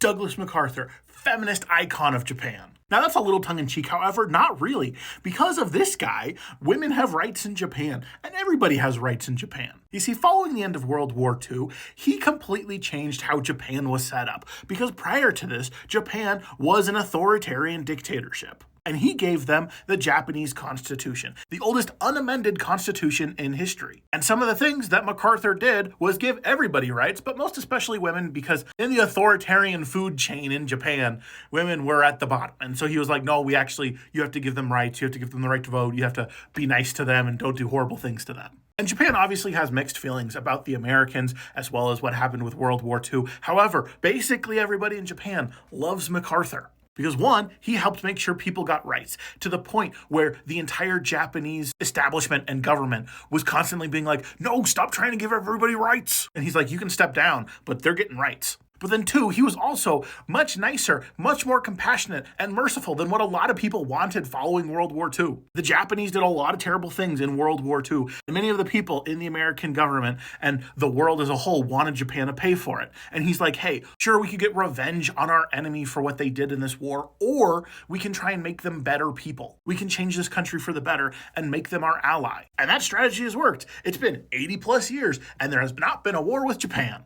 Douglas MacArthur, feminist icon of Japan. Now that's a little tongue-in-cheek, however, not really. Because of this guy, women have rights in Japan, and everybody has rights in Japan. You see, following the end of World War II, he completely changed how Japan was set up, because prior to this, Japan was an authoritarian dictatorship. And he gave them the Japanese Constitution, the oldest unamended constitution in history. And some of the things that MacArthur did was give everybody rights, but most especially women, because in the authoritarian food chain in Japan, women were at the bottom. And so he was like, no, you have to give them rights, you have to give them the right to vote, you have to be nice to them and don't do horrible things to them. And Japan obviously has mixed feelings about the Americans as well as what happened with World War II. However, basically everybody in Japan loves MacArthur. Because one, he helped make sure people got rights to the point where the entire Japanese establishment and government was constantly being like, no, stop trying to give everybody rights. And he's like, you can step down, but they're getting rights. But then two, he was also much nicer, much more compassionate and merciful than what a lot of people wanted following World War II. The Japanese did a lot of terrible things in World War II, and many of the people in the American government and the world as a whole wanted Japan to pay for it. And he's like, hey, sure, we could get revenge on our enemy for what they did in this war, or we can try and make them better people. We can change this country for the better and make them our ally. And that strategy has worked. It's been 80 plus years, and there has not been a war with Japan.